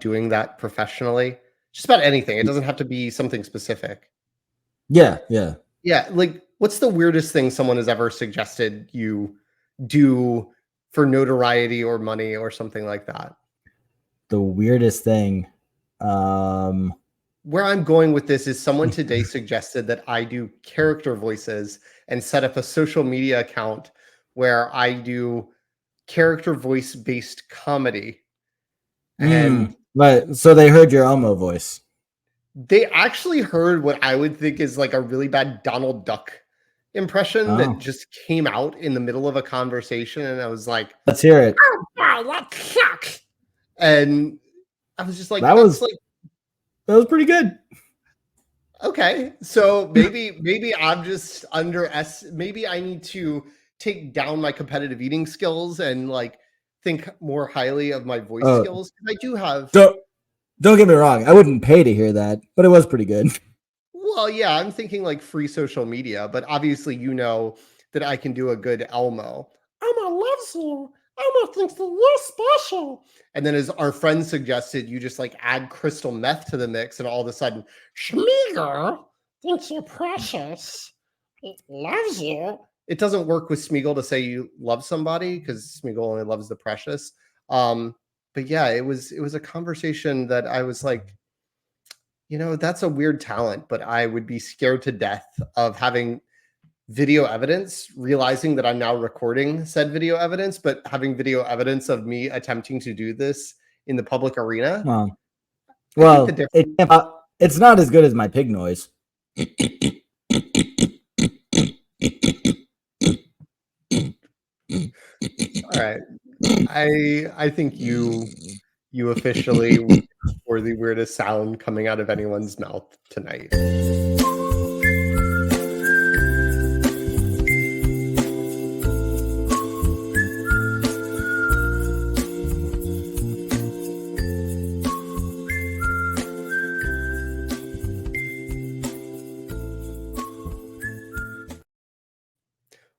doing that professionally? Just about anything. It doesn't have to be something specific. Yeah. Yeah, like what's the weirdest thing someone has ever suggested you do for notoriety or money or something like that? The weirdest thing. Where I'm going with this is someone today suggested that I do character voices and set up a social media account where I do character voice based comedy. And But so they heard your Elmo voice. they actually heard what I would think is like a really bad Donald Duck impression that just came out in the middle of a conversation. And I was like, let's hear it. Oh, wow, that sucks. And I was just like, that was pretty good. Okay, so maybe I'm just maybe I need to take down my competitive eating skills and like think more highly of my voice skills. I do have. Don't get me wrong. I wouldn't pay to hear that, but it was pretty good. Well, yeah, I'm thinking like free social media, but obviously you know that I can do a good Elmo. Elmo loves you. Elmo thinks that you're special. And then, as our friend suggested, you just like add crystal meth to the mix, and all of a sudden, Schmeagol thinks you're precious. He loves you. It doesn't work with Smeagol to say you love somebody because Smeagol only loves the precious. But yeah, it was a conversation that I was like, you know, that's a weird talent, but I would be scared to death of having video evidence, realizing that I'm now recording said video evidence, but having video evidence of me attempting to do this in the public arena. Well, it's not as good as my pig noise. All right. I think you officially were the weirdest sound coming out of anyone's mouth tonight.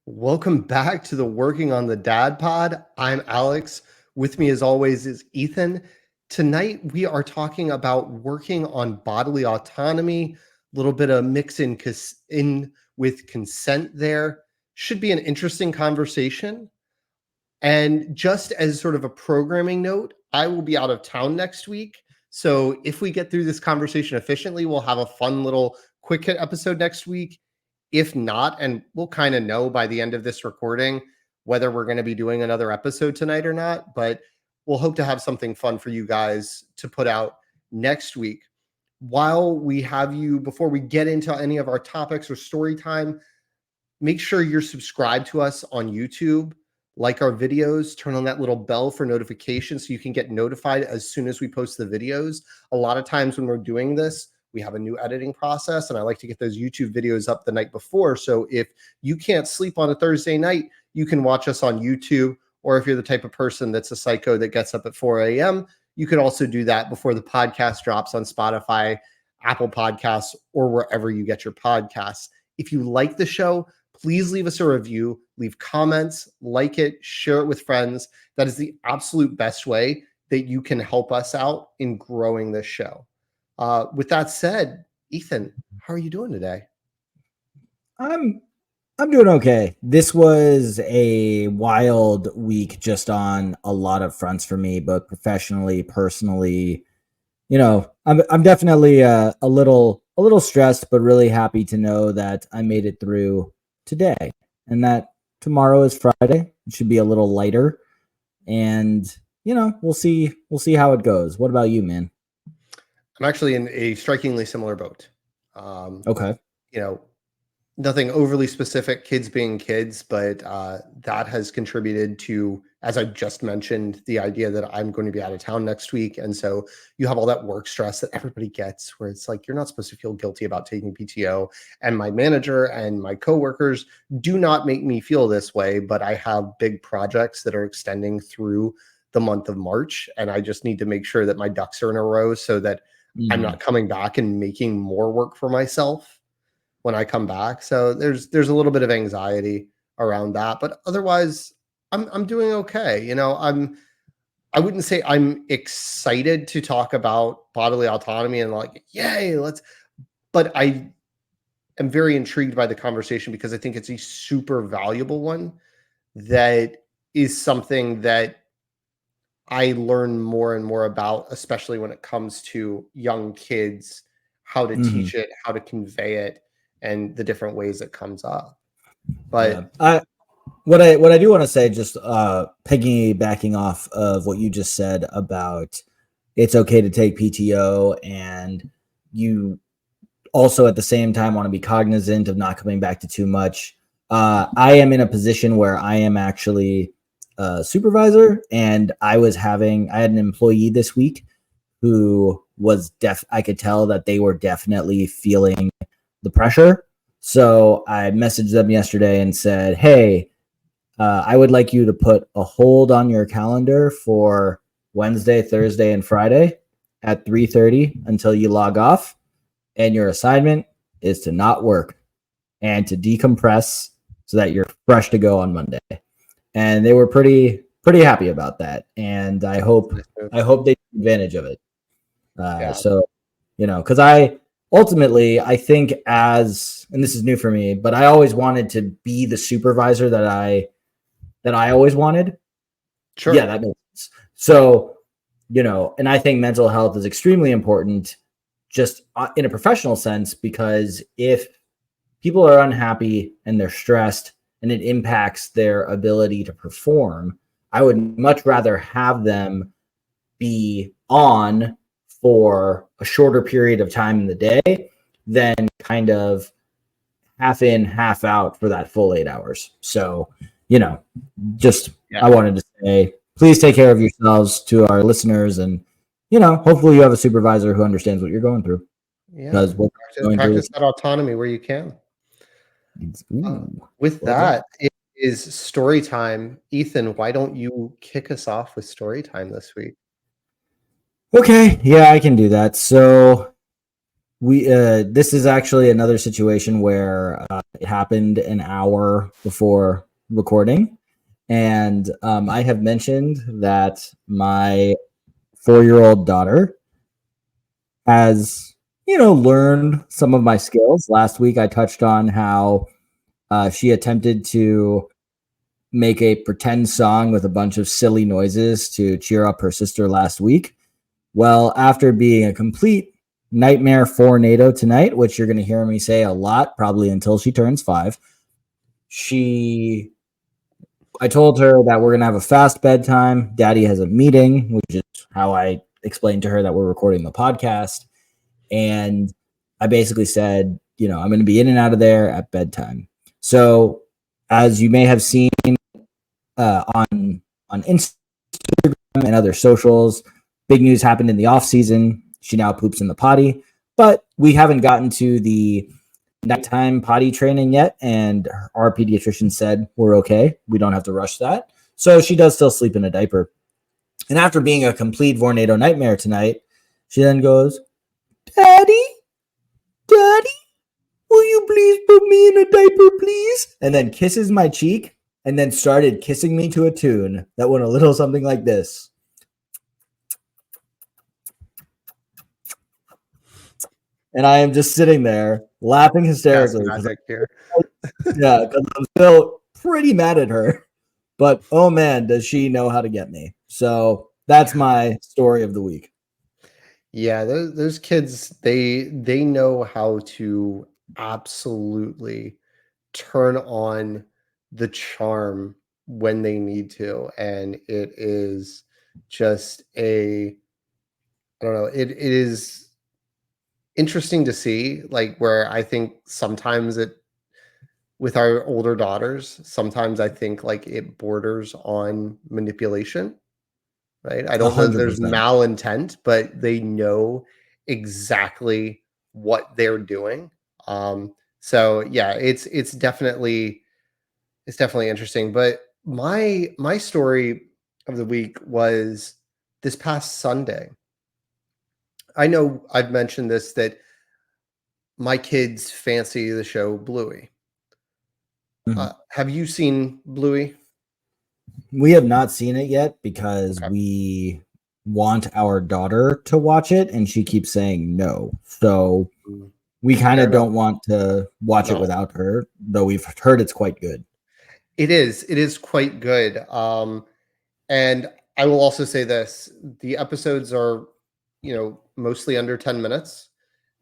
Welcome back to the Working on the Dad Pod. I'm Alex. With me, as always, is Ethan. Tonight, we are talking about working on bodily autonomy, a little bit of mix in with consent there. Should be an interesting conversation. And just as sort of a programming note, I will be out of town next week. So if we get through this conversation efficiently, we'll have a fun little quick hit episode next week. If not, and we'll kind of know by the end of this recording whether we're going to be doing another episode tonight or not, but we'll hope to have something fun for you guys to put out next week. While we have you, before we get into any of our topics or story time, make sure you're subscribed to us on YouTube, like our videos, turn on that little bell for notifications so you can get notified as soon as we post the videos. A lot of times when we're doing this, we have a new editing process, and I like to get those YouTube videos up the night before. So if you can't sleep on a Thursday night, you can watch us on YouTube. Or if you're the type of person that's a psycho that gets up at 4 a.m., you could also do that before the podcast drops on Spotify, Apple Podcasts, or wherever you get your podcasts. If you like the show, please leave us a review, leave comments, like it, share it with friends. That is the absolute best way that you can help us out in growing this show. With that said, Ethan, how are you doing today? I'm doing okay. This was a wild week just on a lot of fronts for me, both professionally, personally. You know, I'm definitely a little stressed, but really happy to know that I made it through today and that tomorrow is Friday. It should be a little lighter, and you know, we'll see how it goes. What about you, man? I'm actually in a strikingly similar boat. Okay. You know, nothing overly specific, kids being kids, but that has contributed to, as I just mentioned, the idea that I'm going to be out of town next week. And so you have all that work stress that everybody gets where it's like, you're not supposed to feel guilty about taking PTO. And my manager and my coworkers do not make me feel this way, but I have big projects that are extending through the month of March. And I just need to make sure that my ducks are in a row so that I'm not coming back and making more work for myself when I come back. So there's a little bit of anxiety around that, but otherwise I'm doing okay. You know, I wouldn't say I'm excited to talk about bodily autonomy and like, yay, but I am very intrigued by the conversation because I think it's a super valuable one that is something that I learn more and more about, especially when it comes to young kids, how to Mhm. teach it, how to convey it, and the different ways it comes up. Yeah. But What I do want to say, just piggybacking off of what you just said about it's okay to take PTO, and you also at the same time want to be cognizant of not coming back to too much. I am in a position where I am actually a supervisor, and I had an employee this week who was I could tell that they were definitely feeling the pressure. So I messaged them yesterday and said, "Hey, I would like you to put a hold on your calendar for Wednesday, Thursday, and Friday at 3:30 until you log off. And your assignment is to not work and to decompress so that you're fresh to go on Monday." And they were pretty happy about that. And I hope they take advantage of it. yeah, So, because I think, and this is new for me, but I always wanted to be the supervisor that I always wanted. Yeah, sure. that makes sense. So, and I think mental health is extremely important just in a professional sense, because if people are unhappy and they're stressed and it impacts their ability to perform, I would much rather have them be on for a shorter period of time in the day than kind of half in, half out for that full 8 hours. So, you know, just Yeah, I wanted to say, please take care of yourselves to our listeners, and hopefully you have a supervisor who understands what you're going through, yeah. because what you're going through Practice that autonomy where you can. is With well done. that, it is story time. Ethan, why don't you kick us off with story time this week? Okay, yeah, I can do that. So we this is actually another situation where it happened an hour before recording, and I have mentioned that my 4-year-old daughter has learned some of my skills. Last week I touched on how she attempted to make a pretend song with a bunch of silly noises to cheer up her sister last week. Well, after being a complete nightmare for NATO tonight, which you're going to hear me say a lot, probably until she turns 5, I told her that we're going to have a fast bedtime. Daddy has a meeting, which is how I explained to her that we're recording the podcast. And I basically said, I'm going to be in and out of there at bedtime. So, as you may have seen on Instagram and other socials, big news happened in the off season. She now poops in the potty, but we haven't gotten to the nighttime potty training yet, and our pediatrician said we're okay. We don't have to rush that. So she does still sleep in a diaper. And after being a complete Vornado nightmare tonight, she then goes, "Daddy, Daddy, will you please put me in a diaper, please?" And then kisses my cheek, and then started kissing me to a tune that went a little something like this. And I am just sitting there laughing Gas hysterically because magic here. I'm still pretty mad at her. But oh man, does she know how to get me? So that's Yeah. my story of the week. Yeah, those kids, they know how to absolutely turn on the charm when they need to, and it is just I don't know, it is interesting to see, like, where I think sometimes it with our older daughters, sometimes I think, like, it borders on manipulation. Right? I don't know that there's 100%. malintent, but they know exactly what they're doing. So yeah, it's definitely interesting. But my story of the week was this past Sunday. I know I've mentioned this that my kids fancy the show Bluey. Mhm. Have you seen Bluey? We have not seen it yet because Okay. we want our daughter to watch it and she keeps saying no. So Mm, we kind fair of enough. don't want to watch it No, without her, though we've heard it's quite good. it is. It is quite good. And I will also say this: the episodes are, mostly under 10 minutes,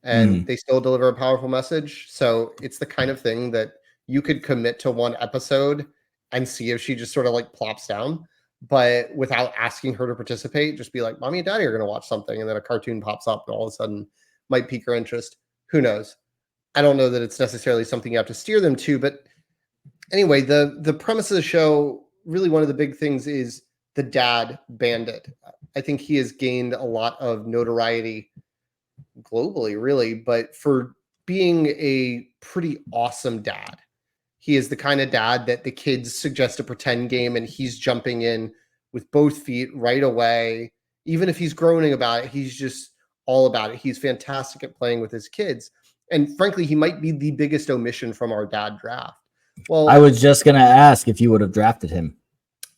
and Mhm. they still deliver a powerful message. So it's the kind of thing that you could commit to one episode and see if she just sort of like plops down, but without asking her to participate, just be like, "Mommy and Daddy are going to watch something," and then a cartoon pops up, and all of a sudden might pique her interest. Who knows? I don't know that it's necessarily something you have to steer them to, but anyway, the premise of the show, really one of the big things is the dad bandit. I think he has gained a lot of notoriety globally, really, but for being a pretty awesome dad. He is the kind of dad that the kids suggest a pretend game and he's jumping in with both feet right away. Even if he's groaning about it, he's just all about it. He's fantastic at playing with his kids. And frankly, he might be the biggest omission from our dad draft. I Well, was just going to ask if you would have drafted him.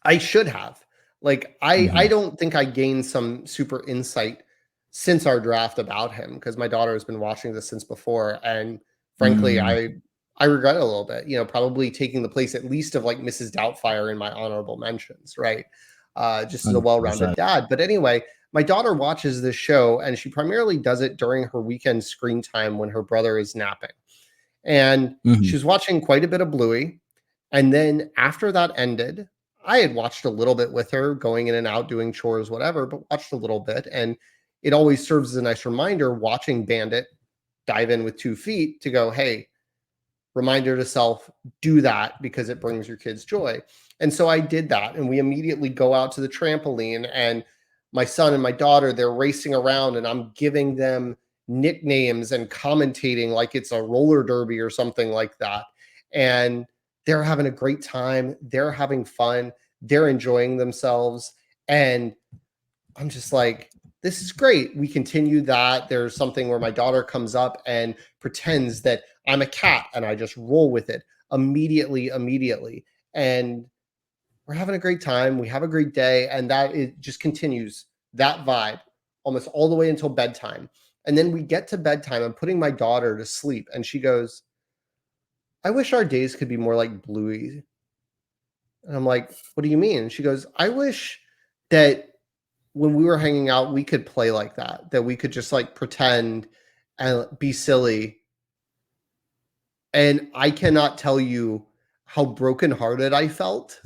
I should have. Like I Mhm. don't think I gained some super insight since our draft about him because my daughter has been watching this since before, and frankly Mm, I regret it a little bit, probably taking the place at least of like Mrs. Doubtfire in my honorable mentions, right? Just as a well-rounded 100%. dad. But anyway, my daughter watches this show and she primarily does it during her weekend screen time when her brother is napping. And she Mhm. was watching quite a bit of Bluey. And then after that ended, I had watched a little bit with her, going in and out, doing chores, whatever, but watched a little bit. And it always serves as a nice reminder watching Bandit dive in with 2 feet to go, hey, reminder to self, do that because it brings your kids joy. And so I did that. And we immediately go out to the trampoline, and my son and my daughter, they're racing around, and I'm giving them nicknames and commentating like it's a roller derby or something like that. And they're having a great time. They're having fun. They're enjoying themselves. And I'm just like, this is great. We continue that. There's something where my daughter comes up and pretends that I'm a cat and I just roll with it immediately. And we're having a great time. We have a great day. And that it just continues that vibe almost all the way until bedtime. And then we get to bedtime. I'm putting my daughter to sleep. And she goes, I wish our days could be more like Bluey. And I'm like, what do you mean? And she goes, I wish that when we were hanging out, we could play like that we could just like pretend and be silly. And I cannot tell you how brokenhearted I felt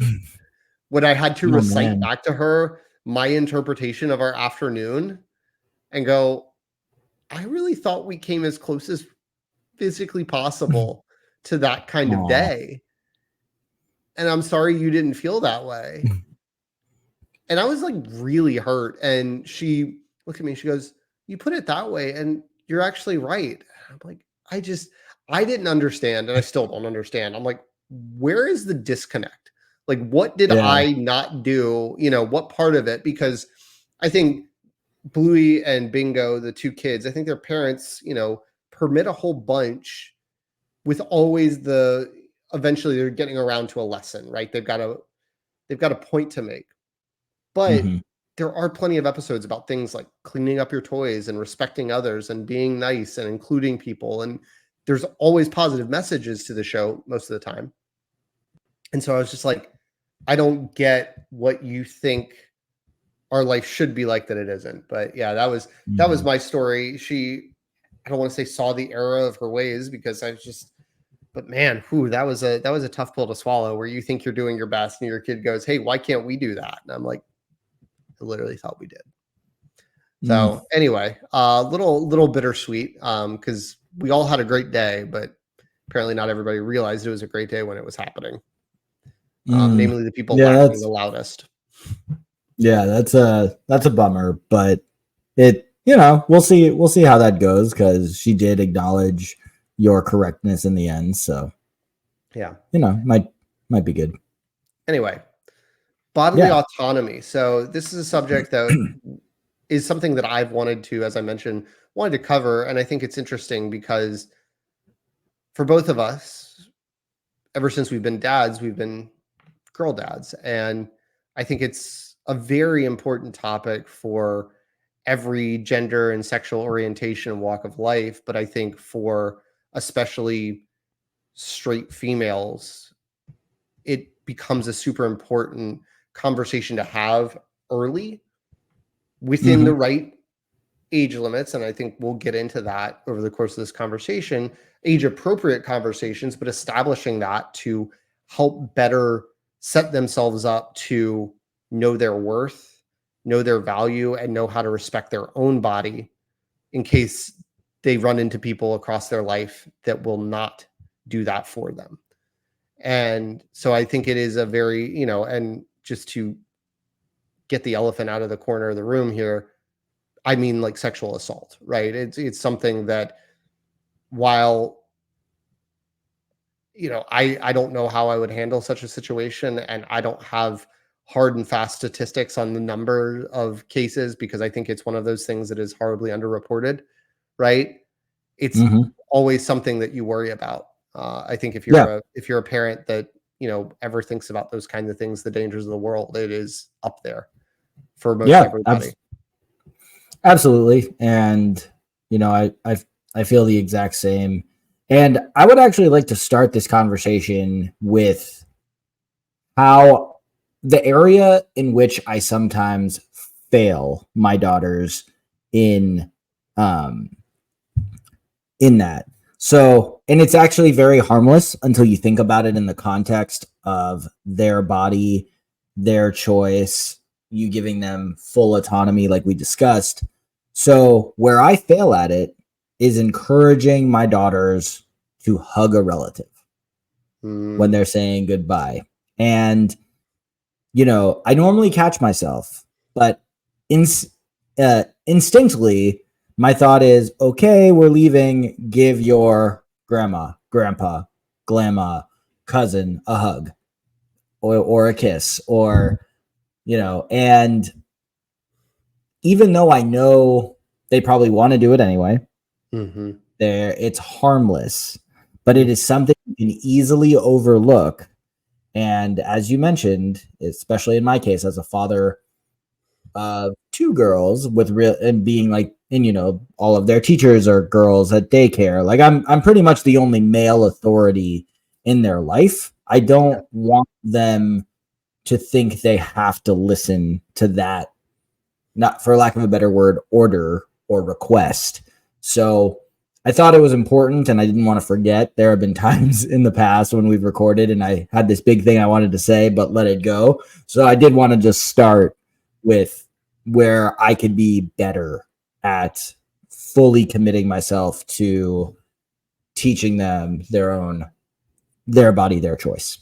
when I had to Oh recite man. back to her my interpretation of our afternoon and go, I really thought we came as close as physically possible to that kind of Aw. day. And I'm sorry you didn't feel that way. And I was like really hurt. And she looked at me, she goes, you put it that way, and you're actually right. I'm like, I didn't understand, and I still don't understand. I'm like, where is the disconnect? Like, what did Yeah. I not do? What part of it? Because I think Bluey and Bingo, the two kids, I think their parents, permit a whole bunch with always eventually they're getting around to a lesson, right? They've got a point to make. But Mhm. there are plenty of episodes about things like cleaning up your toys and respecting others and being nice and including people. And there's always positive messages to the show most of the time. And so I was just like, I don't get what you think our life should be like that it isn't. But yeah, that was Mhm. my story. I don't want to say saw the error of her ways because I was just but man, whew, that was a tough pill to swallow where you think you're doing your best and your kid goes, hey, why can't we do that? And I'm like, I literally thought we did. Mm. So anyway, little bittersweet because we all had a great day, but apparently not everybody realized it was a great day when it was happening. Mm. Namely, the people Yeah, laughing the that's loudest. that's a bummer, but we'll see how that goes because she did acknowledge your correctness in the end, so Yeah. might be good. Anyway, bodily Yeah. autonomy. So this is a subject that is something that I've wanted to, as I mentioned, wanted to cover, and I think it's interesting because for both of us, ever since we've been dads, we've been girl dads, and I think it's a very important topic for every gender and sexual orientation and walk of life. But I think for especially straight females, it becomes a super important conversation to have early within the Mhm. right age limits. And I think we'll get into that over the course of this conversation, age appropriate conversations, but establishing that to help better set themselves up to know their worth, know their value, and know how to respect their own body in case they run into people across their life that will not do that for them. And so I think it is a very, and just to get the elephant out of the corner of the room here, I mean like sexual assault, right? It's something that while I don't know how I would handle such a situation, and I don't have hard and fast statistics on the number of cases because I think it's one of those things that is horribly underreported, right? It's Mhm. always something that you worry about. I think Yeah. if you're a parent that ever thinks about those kinds of things, the dangers of the world, it is up there for most Yeah. everybody. Absolutely. And I feel the exact same. And I would actually like to start this conversation with how the area in which I sometimes fail my daughters in um in that. So, and it's actually very harmless until you think about it in the context of their body, their choice, you giving them full autonomy, like we discussed. So, where I fail at it is encouraging my daughters to hug a relative when Mm, they're saying goodbye. And, I normally catch myself, but in, instinctively, my thought is, okay, we're leaving. Give your grandma, grandpa, glamma, cousin a hug or a kiss, or, and even though I know they probably want to do it anyway, mhm. it's harmless, but it is something you can easily overlook. And as you mentioned, especially in my case, as a father two girls with real and being like, and all of their teachers are girls at daycare, like I'm pretty much the only male authority in their life. I Yeah. don't want them to think they have to listen to that, not for lack of a better word, order or request. So I thought it was important and I didn't want to forget. There have been times in the past when we've recorded and I had this big thing I wanted to say, but let it go. So I did want to just start with where I could be better at fully committing myself to teaching them their body, their choice.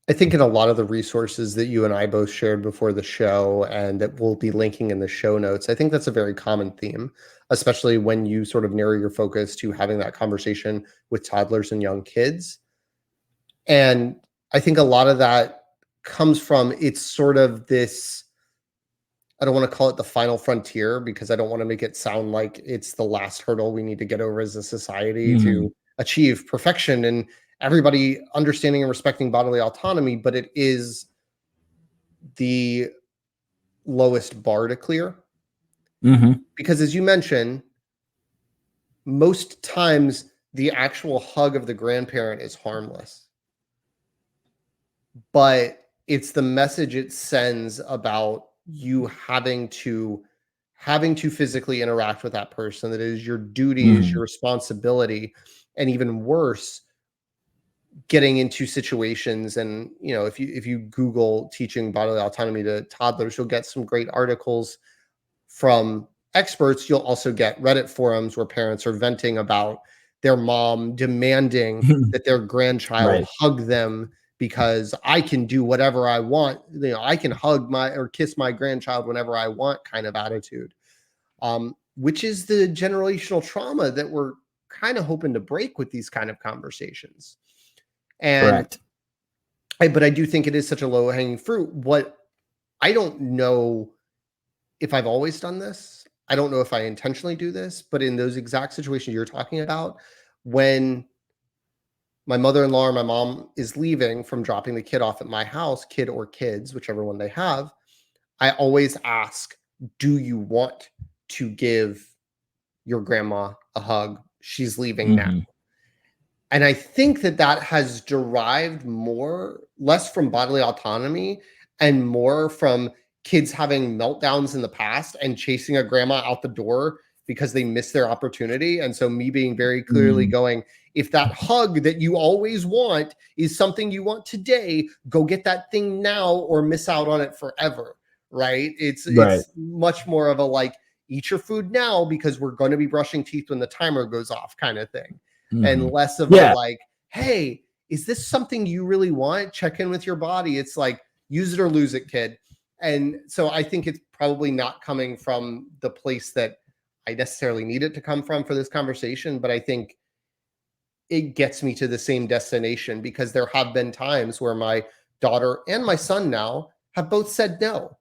I think in a lot of the resources that you and I both shared before the show and that we'll be linking in the show notes, I think that's a very common theme, especially when you sort of narrow your focus to having that conversation with toddlers and young kids. And I think a lot of that comes from it's sort of this, I don't want to call it the final frontier because I don't want to make it sound like it's the last hurdle we need to get over as a society Mhm. to achieve perfection and everybody understanding and respecting bodily autonomy, but it is the lowest bar to clear. Mhm. Because as you mentioned, most times the actual hug of the grandparent is harmless, but it's the message it sends about you having to physically interact with that person that is your duty, is Mhm. your responsibility, and even worse, getting into situations. And if you Google teaching bodily autonomy to toddlers, you'll get some great articles from experts. You'll also get Reddit forums where parents are venting about their mom demanding that their grandchild Right. hug them because I can do whatever I want. I can hug my or kiss my grandchild whenever I want kind of attitude, which is the generational trauma that we're kind of hoping to break with these kind of conversations. And Correct. but I do think it is such a low hanging fruit. What I don't know if I've always done this. I don't know if I intentionally do this, but in those exact situations you're talking about, when my mother-in-law or my mom is leaving from dropping the kid off at my house, kid or kids, whichever one they have, I always ask, do you want to give your grandma a hug? She's leaving now. Mhm. And I think that that has derived less from bodily autonomy and more from kids having meltdowns in the past and chasing a grandma out the door because they missed their opportunity. And so me being very clearly Mhm. going, if that hug that you always want is something you want today, go get that thing now or miss out on it forever. Right? Right. It's much more of a like, eat your food now because we're going to be brushing teeth when the timer goes off kind of thing, and Mhm. less of a Yeah. like, hey, is this something you really want? Check in with your body. It's like, use it or lose it, kid. And so I think it's probably not coming from the place that I necessarily need it to come from for this conversation, but I think it gets me to the same destination because there have been times where my daughter and my son now have both said no.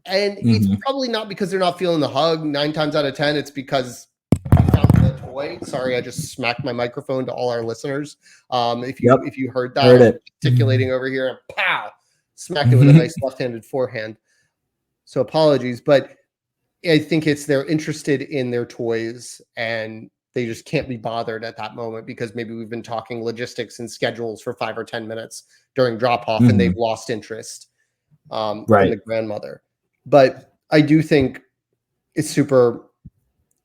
And it's Mhm. probably not because they're not feeling the hug. 9 times out of 10, it's because we found the toy. Sorry, I just smacked my microphone to all our listeners. If Yep. you heard that, Heard I'm it. articulating over here and pow, smacked it with a nice left-handed forehand. So apologies, but I think it's they're interested in their toys and they just can't be bothered at that moment because maybe we've been talking logistics and schedules for 5 or 10 minutes during drop off and they've Mhm. lost interest in Right. the grandmother. But I do think it's super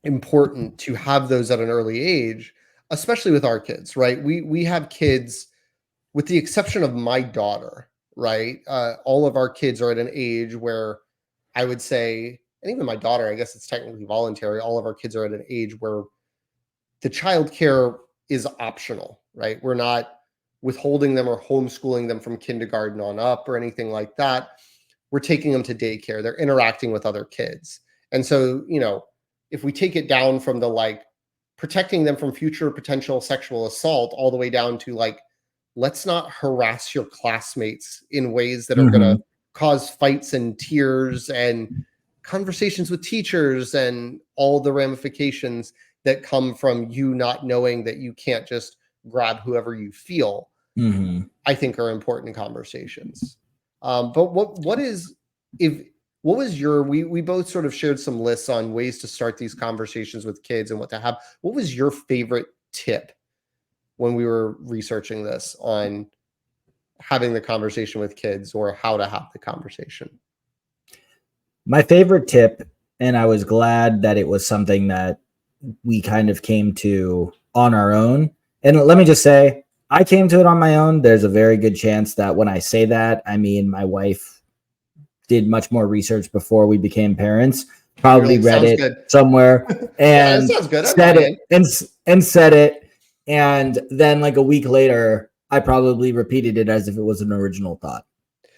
important to have those at an early age, especially with our kids, right? We have kids, with the exception of my daughter, right? All of our kids are at an age where I would say, and even my daughter, I guess it's technically voluntary. All of our kids are at an age where the childcare is optional, right? We're not withholding them or homeschooling them from kindergarten on up or anything like that. We're taking them to daycare. They're interacting with other kids. And so, if we take it down from the like protecting them from future potential sexual assault all the way down to like, let's not harass your classmates in ways that are going to Mhm. cause fights and tears and conversations with teachers and all the ramifications that come from you not knowing that you can't just grab whoever you feel, Mhm. I think are important conversations. But what is if what was your we both sort of shared some lists on ways to start these conversations with kids and what to have. What was your favorite tip when we were researching this on having the conversation with kids or how to have the conversation? My favorite tip, and I was glad that it was something that we kind of came to on our own. And let me just say, I came to it on my own. There's a very good chance that when I say that, I mean my wife did much more research before we became parents, You're probably like, read sounds it good. somewhere Yeah, that and sounds good. I buy said it in. and said it. And then like a week later, I probably repeated it as if it was an original thought.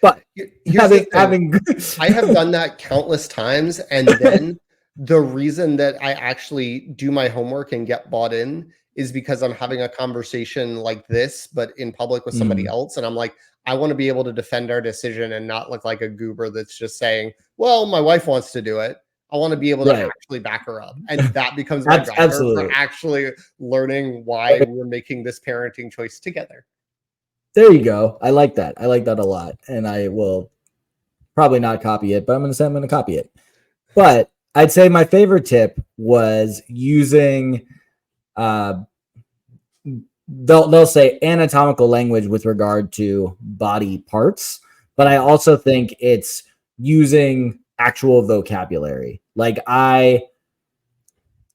But Here's the thing. having I have done that countless times, and then the reason that I actually do my homework and get bought in is because I'm having a conversation like this, but in public with somebody Mm, else, and I'm like, I want to be able to defend our decision and not look like a goober that's just saying, "Well, my wife wants to do it." I want to be able to right. actually back her up, and that becomes my driver for Absolutely. actually learning why we're making this parenting choice together. There you go. I like that. I like that a lot. And I will probably not copy it, but I'm going to say I'm going to copy it. But I'd say my favorite tip was using uh, they'll say anatomical language with regard to body parts, but I also think it's using actual vocabulary. Like I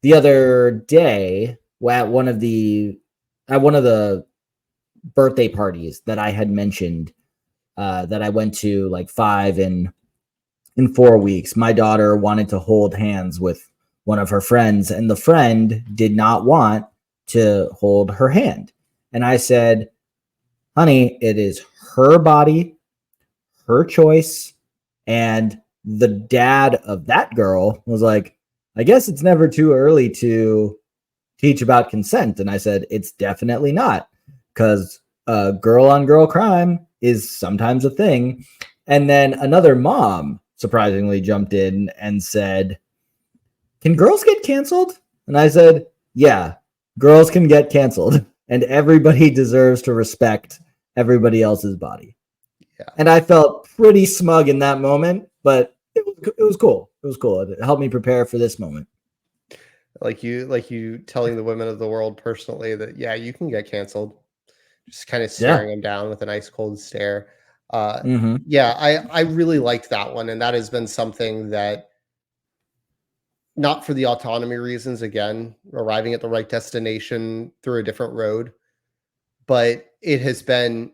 the other day at one of the birthday parties that I had mentioned that I went to like 5 in 4 weeks, my daughter wanted to hold hands with one of her friends, and the friend did not want to hold her hand. And I said, honey, it is her body, her choice. And the dad of that girl was like, I guess it's never too early to teach about consent. And I said, it's definitely not, because girl on girl crime is sometimes a thing. And then another mom surprisingly jumped in and said, can girls get canceled? And I said, yeah, girls can get canceled. and everybody deserves to respect everybody else's body. Yeah. And I felt pretty smug in that moment, but it was cool. It was cool. It helped me prepare for this moment. Like you telling the women of the world personally that, yeah, you can get canceled. Just kind of Yeah. staring them down with an ice cold stare. Mm-hmm. Yeah, I really liked that one, and that has been something that, not for the autonomy reasons, again, arriving at the right destination through a different road, but it has been,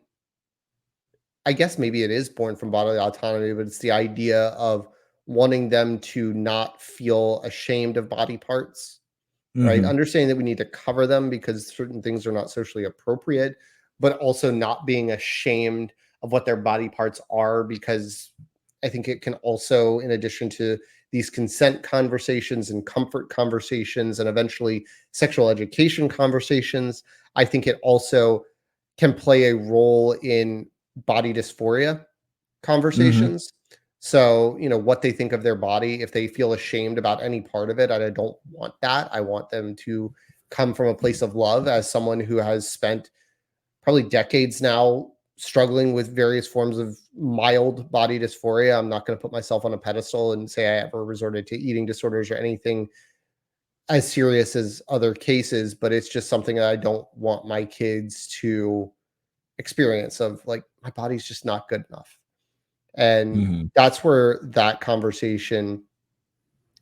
I guess maybe it is born from bodily autonomy, but it's the idea of wanting them to not feel ashamed of body parts, right? Mm-hmm. Understanding that we need to cover them because certain things are not socially appropriate, but also not being ashamed of what their body parts are, because I think it can also, in addition to these consent conversations and comfort conversations and eventually sexual education conversations, I think it also can play a role in body dysphoria Mm-hmm. conversations. So, what they think of their body, if they feel ashamed about any part of it, I don't want that. I want them to come from a place of love. As someone who has spent probably decades now struggling with various forms of mild body dysphoria, I'm not going to put myself on a pedestal and say I ever resorted to eating disorders or anything as serious as other cases, but it's just something that I don't want my kids to experience, of like, my body's just not good enough. And Mm-hmm. that's where that conversation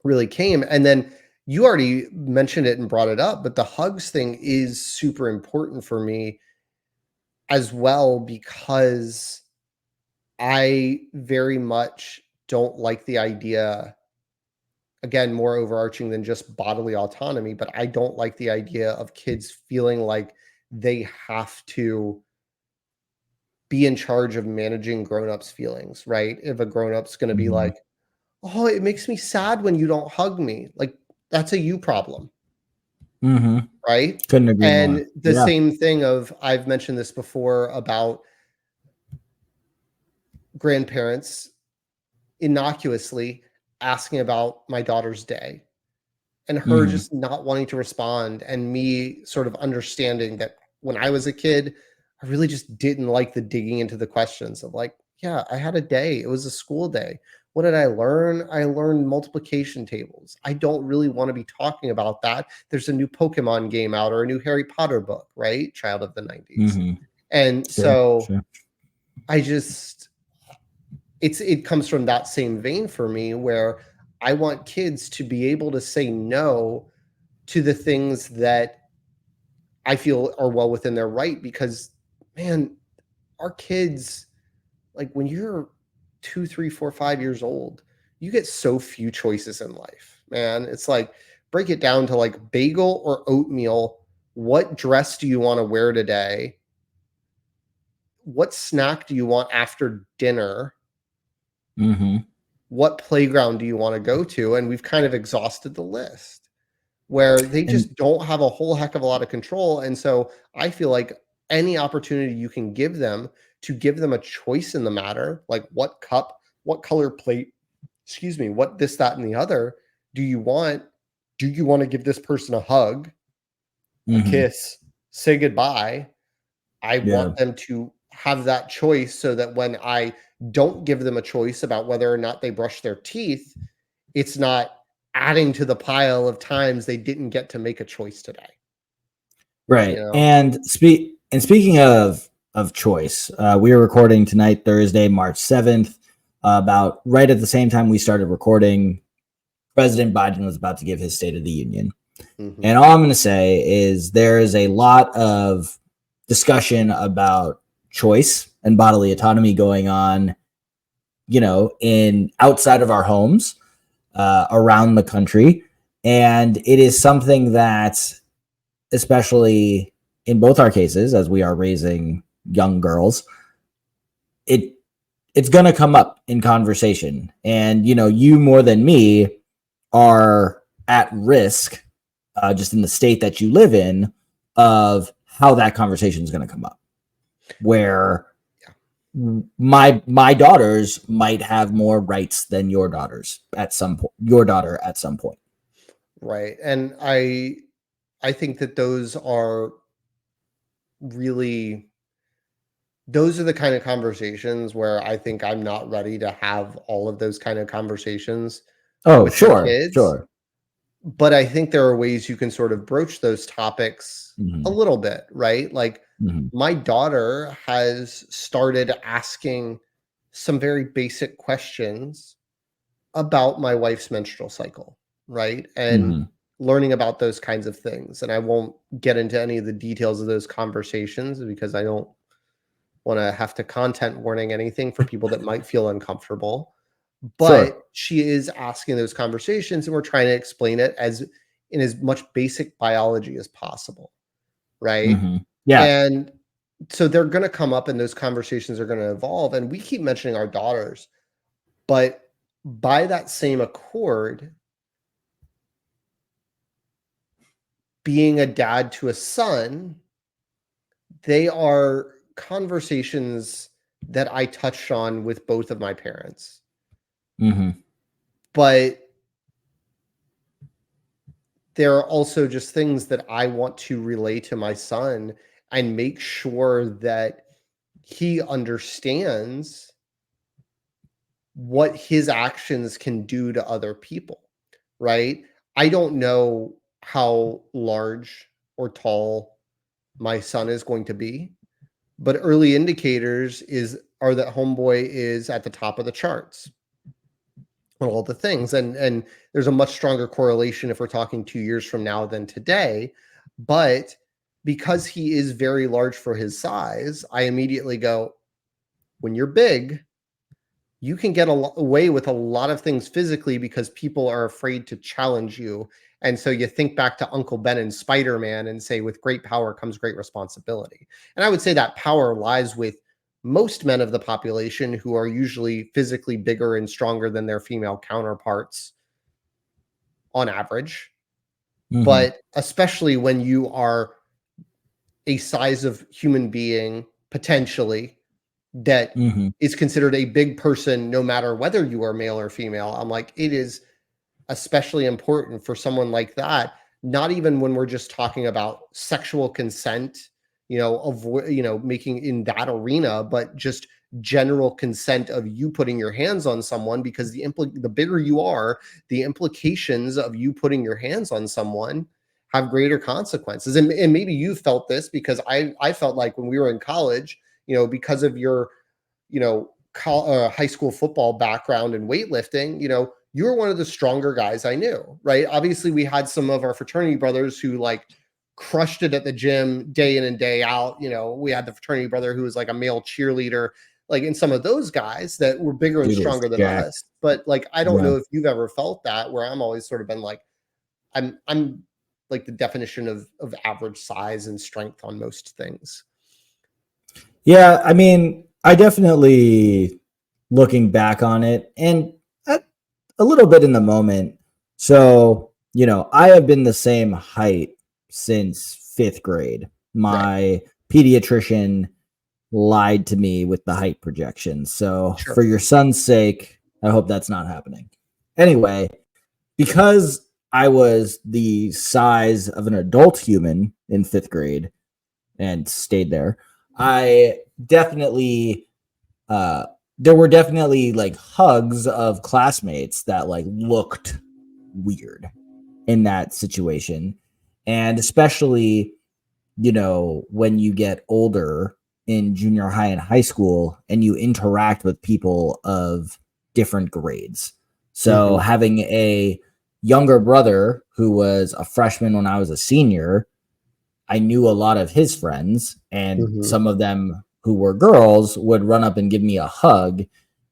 really came. And then you already mentioned it and brought it up, but the hugs thing is super important for me as well, because I very much don't like the idea, again, more overarching than just bodily autonomy, but I don't like the idea of kids feeling like they have to be in charge of managing grown-ups' feelings, right? If a grown-up's going to be Mm-hmm. like, "Oh, it makes me sad when you don't hug me." Like, that's a you problem, Mm-hmm. right? Couldn't agree more. And the Yeah. same thing of, I've mentioned this before about grandparents innocuously asking about my daughter's day, and her Mm-hmm. just not wanting to respond, and me sort of understanding that when I was a kid, I really just didn't like the digging into the questions of like, yeah, I had a day. It was a school day. What did I learn? I learned multiplication tables. I don't really want to be talking about that. There's a new Pokemon game out or a new Harry Potter book, right? Child of the 90s. Mm-hmm. And Sure. so Sure. I just, it comes from that same vein for me, where I want kids to be able to say no to the things that I feel are well within their right, because, man, our kids, like, when you're 2, 3, 4, 5 years old, you get so few choices in life, man. It's like, break it down to like bagel or oatmeal. What dress do you want to wear today? What snack do you want after dinner? Mm-hmm. What playground do you want to go to? And we've kind of exhausted the list, where they And just don't have a whole heck of a lot of control. And so I feel like any opportunity you can give them to give them a choice in the matter, like what cup, what color plate, excuse me, what this, that, and the other do you want? Do you want to give this person a hug, a mm-hmm. kiss, say goodbye? I Yeah. want them to have that choice, so that when I don't give them a choice about whether or not they brush their teeth, it's not adding to the pile of times they didn't get to make a choice today, you Right. know? And speaking of choice, we are recording tonight, Thursday, March 7th. About right at the same time we started recording, President Biden was about to give his State of the Union. Mhm. And all I'm going to say is there is a lot of discussion about choice and bodily autonomy going on, in outside of our homes, around the country. And it is something that, especially in both our cases, as we are raising young girls, it it's going to come up in conversation. And, you more than me are at risk, just in the state that you live in, of how that conversation is going to come up, where Yeah. my daughters might have more rights than your daughters at some point, your daughter at some point. Right, and I think that those are really, those are the kind of conversations where I think I'm not ready to have all of those kind of conversations Oh, with my sure, kids. sure. But I think there are ways you can sort of broach those topics a Mhm, little bit, right? Like mhm, my daughter has started asking some very basic questions about my wife's menstrual cycle, right? And mhm. learning about those kinds of things. And I won't get into any of the details of those conversations because I don't want to have to content warning anything for people that might feel uncomfortable. Sure. But she is asking those conversations, and we're trying to explain it as in as much basic biology as possible, right? Mhm. Yeah. And so they're going to come up and those conversations are going to evolve. And we keep mentioning our daughters, but by that same accord, being a dad to a son, they are conversations that I touched on with both of my parents. Mhm, But there are also just things that I want to relay to my son and make sure that he understands what his actions can do to other people, right? I don't know how large or tall my son is going to be, but early indicators are that homeboy is at the top of the charts on all the things. And there's a much stronger correlation if we're talking 2 years from now than today. But because he is very large for his size, I immediately go, when you're big, you can get away with a lot of things physically because people are afraid to challenge you. And so you think back to Uncle Ben and Spider-Man and say, with great power comes great responsibility. And I would say that power lies with most men of the population who are usually physically bigger and stronger than their female counterparts on average. mhm, But especially when you are a size of human being, potentially, that mhm, is considered a big person, no matter whether you are male or female. I'm like, it is especially important for someone like that, not even when we're just talking about sexual consent, making in that arena, but just general consent of you putting your hands on someone, because the bigger you are, the implications of you putting your hands on someone have greater consequences. And maybe you felt this because I felt like when we were in college, because of your high school football background and weightlifting, you were one of the stronger guys I knew, right? Obviously, we had some of our fraternity brothers who like crushed it at the gym day in and day out. We had the fraternity brother who was like a male cheerleader, like, and some of those guys that were bigger and dude was stronger than jacked. us. But like, I don't Yeah. know if you've ever felt that, where I'm always sort of been like, I'm like the definition of average size and strength on most things. Yeah, I mean, I definitely looking back on it and at a little bit in the moment. So, I have been the same height since 5th grade. Right. My pediatrician lied to me with the height projection. So, Sure. for your son's sake, I hope that's not happening. Anyway, because I was the size of an adult human in 5th grade and stayed there, I definitely uh there were definitely like hugs of classmates that like looked weird in that situation. And especially, when you get older in junior high and high school and you interact with people of different grades. So Hmm. having a younger brother who was a freshman when I was a senior, I knew a lot of his friends, and Hmm. some of them who were girls would run up and give me a hug.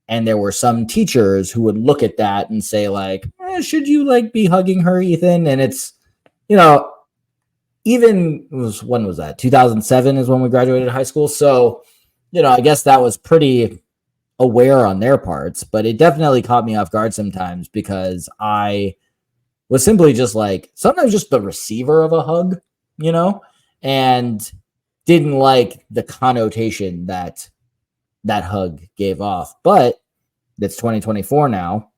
And there were some teachers who would look at that and say, like, should you like be hugging her, Ethan? And it's, you know, even when was that? 2007 is when we graduated high school. So, I guess that was pretty aware on their parts, but it definitely caught me off guard sometimes because I was simply just like sometimes just the receiver of a hug, you know, and didn't like the connotation that that hug gave off. But it's 2024 now,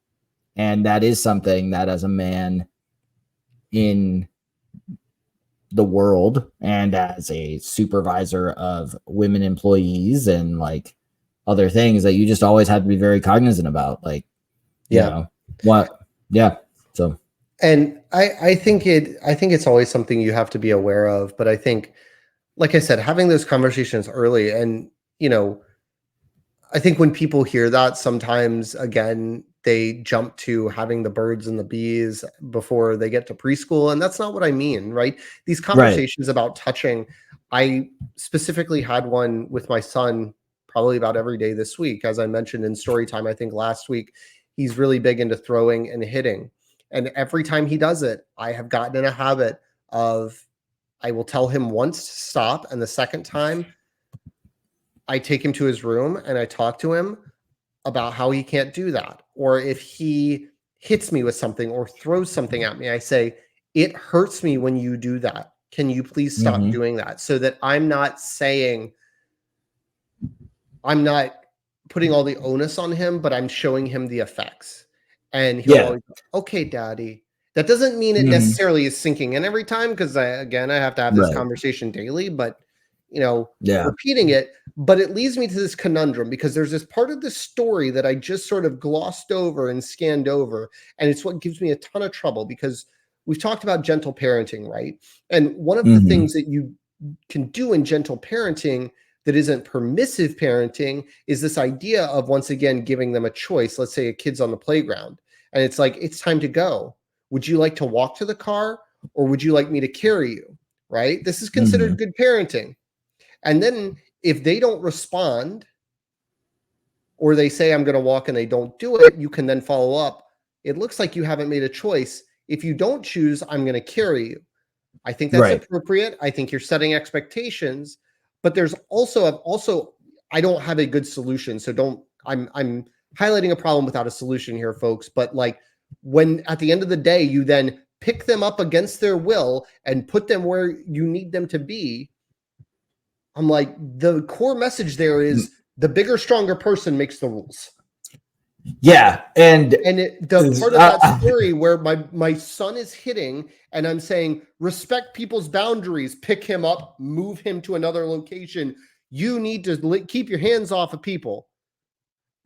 and that is something that as a man in the world and as a supervisor of women employees and like other things that you just always have to be very cognizant about. Like, you Yeah. know, what, yeah. So, And I think it's always something you have to be aware of. But I think, like I said, having those conversations early, and you know, I think when people hear that, sometimes again, they jump to having the birds and the bees before they get to preschool. And that's not what I mean, right? These right. conversations about touching, I specifically had one with my son probably about every day this week. As I mentioned in story time, I think last week, he's really big into throwing and hitting. And every time he does it, I have gotten in a habit of I will tell him once to stop. And the second time, I take him to his room and I talk to him about how he can't do that. Or if he hits me with something or throws something at me, I say, it hurts me when you do that. Can you please stop Mm-hmm. doing that? So that I'm not saying, I'm not putting all the onus on him, but I'm showing him the effects. And he'll Yeah. always go, okay, daddy. That doesn't mean it Mm-hmm. necessarily is sinking in every time, because I have to have this Right. conversation daily, but Yeah. repeating it. But it leads me to this conundrum, because there's this part of the story that I just sort of glossed over and scanned over. And it's what gives me a ton of trouble, because we've talked about gentle parenting, right? And one of the Mm-hmm. things that you can do in gentle parenting that isn't permissive parenting is this idea of, once again, giving them a choice. Let's say a kid's on the playground and it's like, it's time to go. Would you like to walk to the car, or would you like me to carry you? Right? This is Mm-hmm. considered good parenting. And then if they don't respond, or they say, I'm going to walk, and they don't do it, you can then follow up. It looks like you haven't made a choice. If you don't choose, I'm going to carry you. I think that's Right. appropriate. I think you're setting expectations, but there's also I don't have a good solution. So don't I'm highlighting a problem without a solution here, folks. But like, when at the end of the day you then pick them up against their will and put them where you need them to be, I'm like, the core message there is the bigger, stronger person makes the rules. Yeah. And And the part of that story where my son is hitting, and I'm saying, respect people's boundaries, pick him up, move him to another location. You need to keep your hands off of people.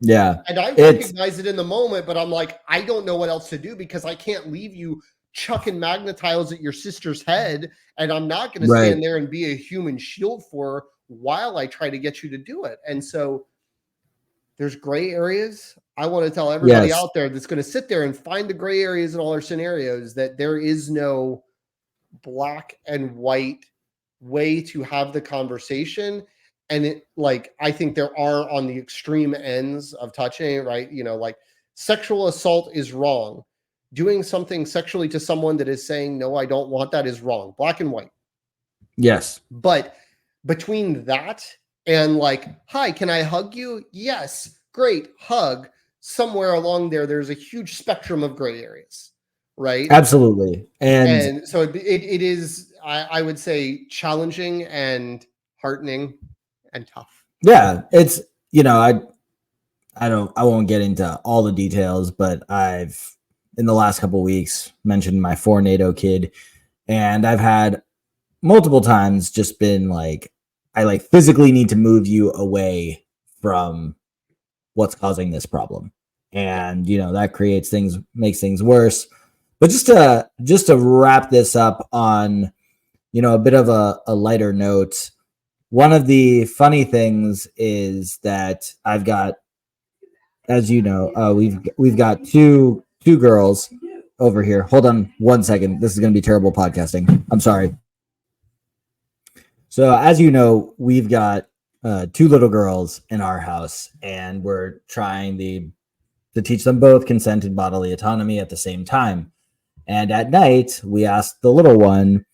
yeah, And I it's recognize it in the moment, but I'm like, I don't know what else to do, because I can't leave you chucking magnetiles at your sister's head. And I'm not going to right. stand there and be a human shield for her while I try to get you to do it. And so there's gray areas. I want to tell everybody Yes. out there that's going to sit there and find the gray areas in all our scenarios, that there is no black and white way to have the conversation. And it, like, I think there are on the extreme ends of touching, right? Like, sexual assault is wrong. Doing something sexually to someone that is saying, no, I don't want that, is wrong. Black and white. Yes. But between that and like, hi, can I hug you? Yes, great, hug. Somewhere along there, there's a huge spectrum of gray areas, right? Absolutely. And And so it is, I would say, challenging and heartening and tough. yeah, it's, I won't get into all the details, but I've in the last couple of weeks mentioned my 4 NATO kid, and I've had multiple times just been like, I like physically need to move you away from what's causing this problem. Yeah. And that makes things worse. But just to wrap this up on a bit of a lighter note, one of the funny things is that I've got, as you know, we've got two girls over here. Hold on one second. This is going to be terrible podcasting. I'm sorry. So as you know, we've got two little girls in our house, and we're trying to teach them both consented bodily autonomy at the same time. And at night, we asked the little one,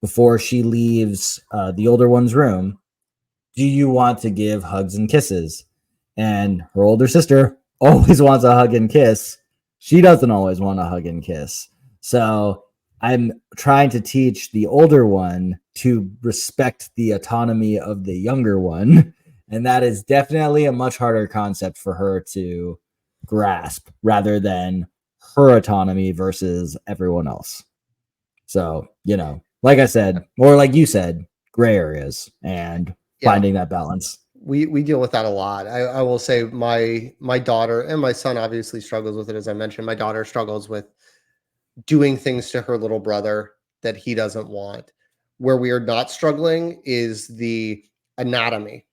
before she leaves the older one's room, do you want to give hugs and kisses? And her older sister always wants a hug and kiss. She doesn't always want a hug and kiss. So I'm trying to teach the older one to respect the autonomy of the younger one. And that is definitely a much harder concept for her to grasp, rather than her autonomy versus everyone else. So, like I said, or like you said, gray areas and Yeah. finding that balance. We deal with that a lot. I will say my daughter and my son obviously struggles with it, as I mentioned. My daughter struggles with doing things to her little brother that he doesn't want. Where we are not struggling is the anatomy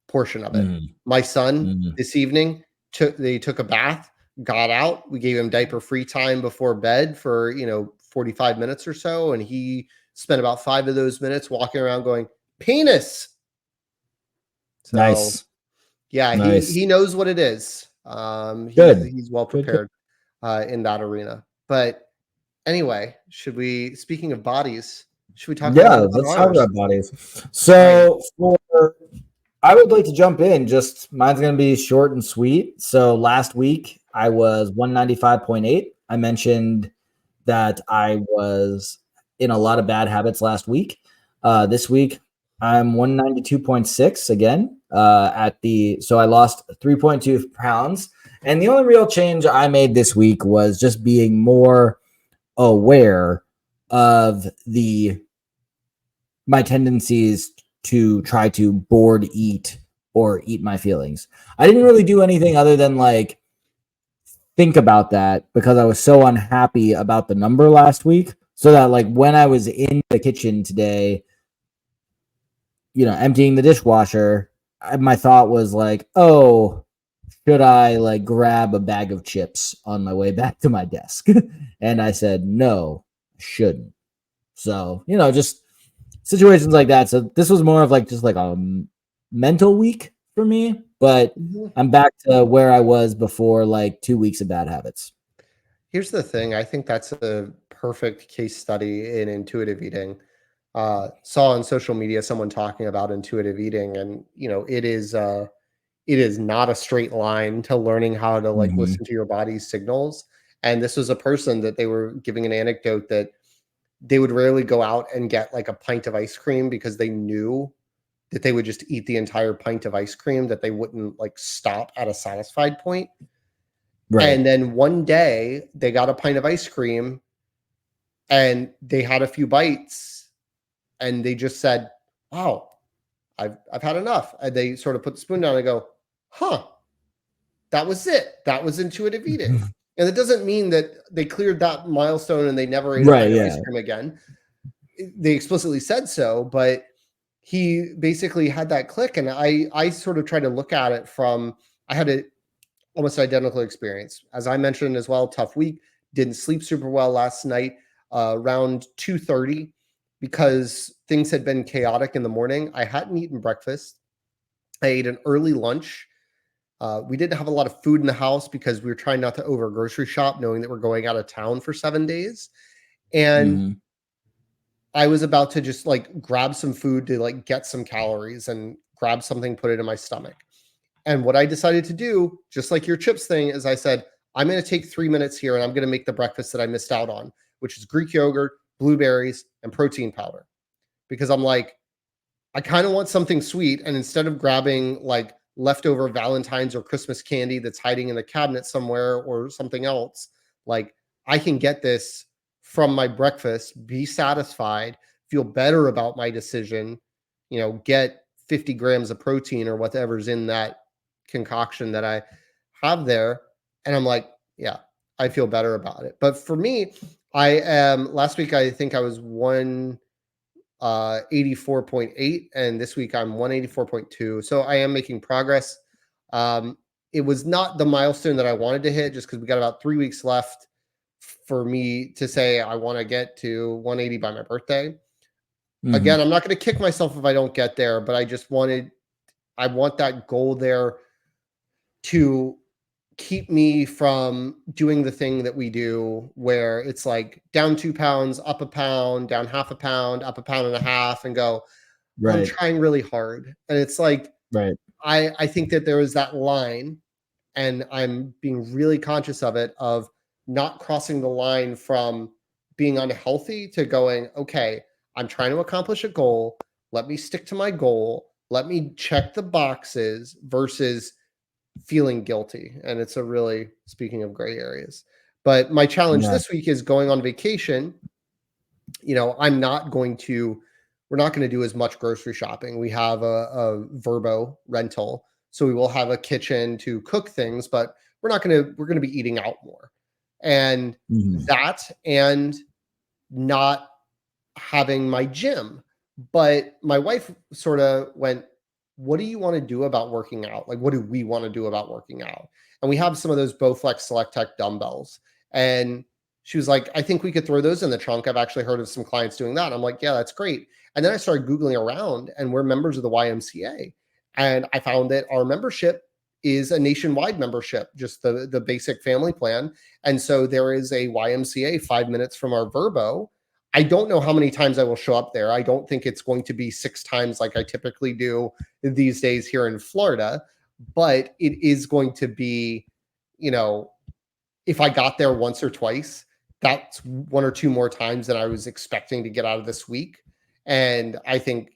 portion of it. Mm, My son mm, this evening took a bath, got out. We gave him diaper free time before bed for 45 minutes or so, and he spent about 5 of those minutes walking around going penis. So nice, yeah, he nice, he knows what it is. He's good, he's well good, good. prepared in that arena. But anyway, should we? Speaking of bodies, should we talk a little Yeah, bit about let's talk ours? about bodies. All right. So for I would like to jump in. Just mine's going to be short and sweet. So last week I was 195.8. I mentioned that I was in a lot of bad habits last week. This week I'm 192.6 again. So I lost 3.2 pounds. And the only real change I made this week was just being more aware of the my tendencies to try to board eat or eat my feelings. I didn't really do anything other than like think about that because I was so unhappy about the number last week. So that like when I was in the kitchen today, emptying the dishwasher, my thought was like, oh, should I like grab a bag of chips on my way back to my desk? And I said, no, I shouldn't. So, just situations like that. So this was more of like just like a mental week for me, but Mhm. I'm back to where I was before like 2 weeks of bad habits. Here's the thing. I think that's a perfect case study in intuitive eating. Saw on social media someone talking about intuitive eating, and it is not a straight line to learning how to like Mm-hmm. listen to your body's signals. And this was a person that they were giving an anecdote that they would rarely go out and get like a pint of ice cream because they knew that they would just eat the entire pint of ice cream, that they wouldn't like stop at a satisfied point. Right. And then one day they got a pint of ice cream and they had a few bites and they just said, "Wow, I've had enough." And they sort of put the spoon down and go, "Huh, that was it. That was intuitive eating." And it doesn't mean that they cleared that milestone and they never ate a Right. pint of Yeah. ice cream again. They explicitly said so, but he basically had that click. And I sort of try to look at it from, I had a almost identical experience. As I mentioned as well, tough week. Didn't sleep super well last night, around 2:30, because things had been chaotic in the morning. I hadn't eaten breakfast. I ate an early lunch. We didn't have a lot of food in the house because we were trying not to over grocery shop, knowing that we're going out of town for 7 days. And Mm-hmm. I was about to just like grab some food to like get some calories and grab something, put it in my stomach. And what I decided to do, just like your chips thing, is I said, I'm going to take 3 minutes here and I'm going to make the breakfast that I missed out on, which is Greek yogurt, blueberries, and protein powder. Because I'm like, I kind of want something sweet. And instead of grabbing like leftover Valentine's or Christmas candy that's hiding in the cabinet somewhere or something else, like I can get this from my breakfast, be satisfied, feel better about my decision, get 50 grams of protein or whatever's in that concoction that I have there. And I'm like, yeah, I feel better about it. But for me, I am last week, I think I was 84.8, and this week I'm 184.2. So I am making progress. Um, it was not the milestone that I wanted to hit just because we got about 3 weeks left for me to say I want to get to 180 by my birthday. Mm-hmm. Again, I'm not going to kick myself if I don't get there, but I want that goal there to keep me from doing the thing that we do where it's like down 2 pounds, up a pound, down half a pound, up a pound and a half, and go, I'm Right. trying really hard. And it's like, Right. I think that there is that line, and I'm being really conscious of it, of not crossing the line from being unhealthy to going, okay, I'm trying to accomplish a goal. Let me stick to my goal. Let me check the boxes versus feeling guilty. And it's a really, speaking of gray areas. But my challenge Yeah. this week is going on vacation I'm not going to, we're not going to do as much grocery shopping. We have a Verbo rental, so we will have a kitchen to cook things, but we're going to be eating out more. And that, and not having my gym. But my wife sort of went, what do you want to do about working out? Like, what do we want to do about working out? And we have some of those Bowflex Select Tech dumbbells. And she was like, I think we could throw those in the trunk. I've actually heard of some clients doing that. I'm like, yeah, that's great. And then I started Googling around, and we're members of the YMCA. And I found that our membership is a nationwide membership, just the basic family plan. And so there is a YMCA 5 minutes from our Verbo. I don't know how many times I will show up there. I don't think it's going to be 6 times like I typically do these days here in Florida, but it is going to be, if I got there once or twice, that's 1 or 2 more times than I was expecting to get out of this week. And I think,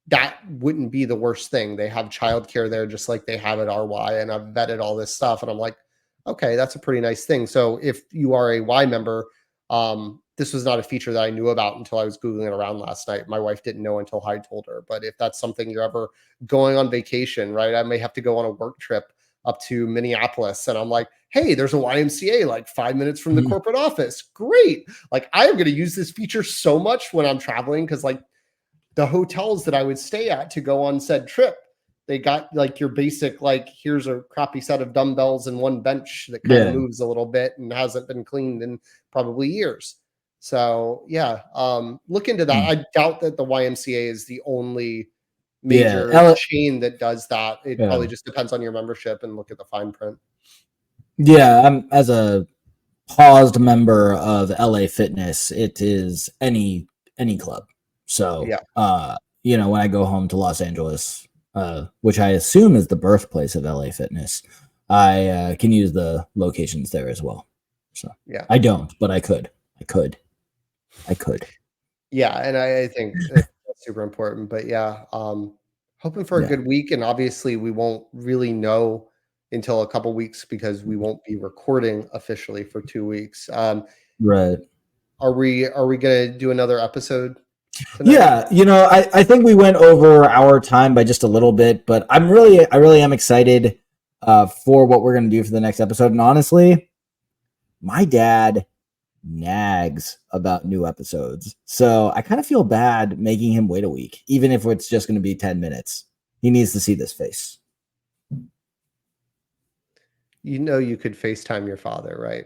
that wouldn't be the worst thing. They have childcare there just like they have at RY, and I've vetted all this stuff. And I'm like, okay, that's a pretty nice thing. So if you are a Y member, this was not a feature that I knew about until I was Googling it around last night. My wife didn't know until I told her. But if that's something you're ever going on vacation, right? I may have to go on a work trip up to Minneapolis, and I'm like, hey, there's a YMCA like 5 minutes from the corporate office. Great. Like, I am going to use this feature so much when I'm traveling, because like the hotels that I would stay at to go on said trip, they got like your basic, like, here's a crappy set of dumbbells and one bench that kind of moves a little bit and hasn't been cleaned in probably years. So yeah, look into that. I doubt that the YMCA is the only major chain that does that. It probably just depends on your membership, and look at the fine print. Yeah, I'm as a paused member of LA Fitness, it is any club. So when I go home to Los Angeles, which I assume is the birthplace of LA Fitness, I can use the locations there as well. So yeah, I don't, but I could. Yeah, and I think that's super important. But yeah, hoping for a good week, and obviously we won't really know until a couple weeks because we won't be recording officially for 2 weeks. Right. Are we gonna do another episode tonight? Yeah, I think we went over our time by just a little bit, but I really am excited for what we're gonna do for the next episode. And honestly, my dad nags about new episodes, so I kind of feel bad making him wait a week, even if it's just going to be 10 minutes. He needs to see this face. You could FaceTime your father, right?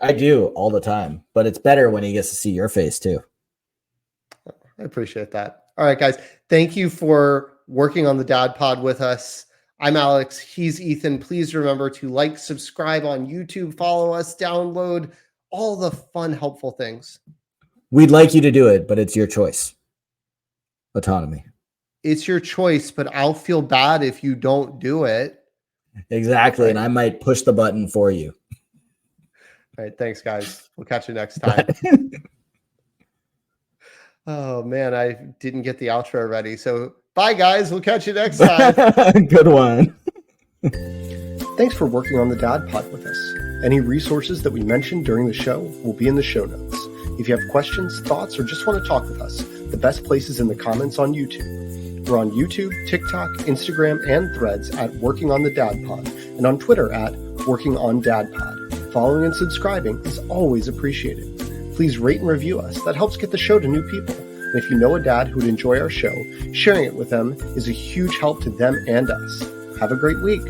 I do all the time, but it's better when he gets to see your face too. I appreciate that. All right, guys, thank you for working on the Dad Pod with us. I'm Alex. He's Ethan. Please remember to like, subscribe on YouTube, follow us, download all the fun, helpful things. We'd like you to do it, but it's your choice. Autonomy. It's your choice, but I'll feel bad if you don't do it. Exactly, and I might push the button for you. All right, thanks, guys. We'll catch you next time. Oh, man, I didn't get the outro ready. So bye, guys. We'll catch you next time. Good one. Thanks for working on the Dad Pod with us. Any resources that we mentioned during the show will be in the show notes. If you have questions, thoughts, or just want to talk with us, the best place is in the comments on YouTube. We're on YouTube, TikTok, Instagram, and Threads at Working on the Dad Pod, and on Twitter at Working on Dad Pod. Following and subscribing is always appreciated. Please rate and review us. That helps get the show to new people. And if you know a dad who would enjoy our show, sharing it with them is a huge help to them and us. Have a great week.